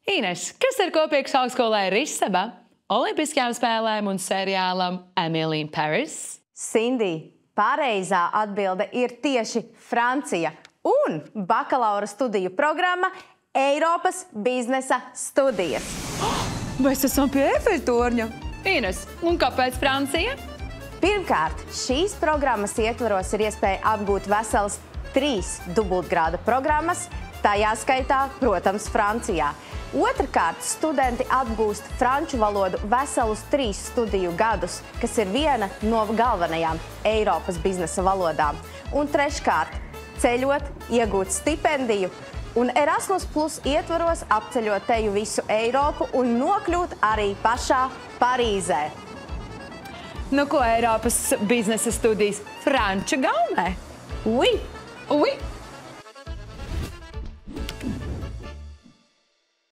Ines, kas ir kopīgs augstskolai Risaba, Olimpiskajām spēlēm un seriālam Emily in Paris? Sindi, pareizā atbilde ir tieši Francija un bakalaura studiju programma Eiropas biznesa studijas. Mēs esam pie Eifeļtorņa. Ines, un kāpēc Francija? Pirmkārt, šīs programmas ietvaros ir iespēja apgūt veselas 3 dubultgrāda programmas, tajā skaitā, protams, Francijā. Otrakārt, studenti apgūst franču valodu veselus 3 studiju gadus, kas ir viena no galvenajām Eiropas biznesa valodām. Un treškārt, ceļot, iegūt stipendiju un Erasmus Plus ietvaros apceļot teju visu Eiropu un nokļūt arī pašā Parīzē. Nu, ko Eiropas biznesa studijas franču gaumē? Ui! Ui!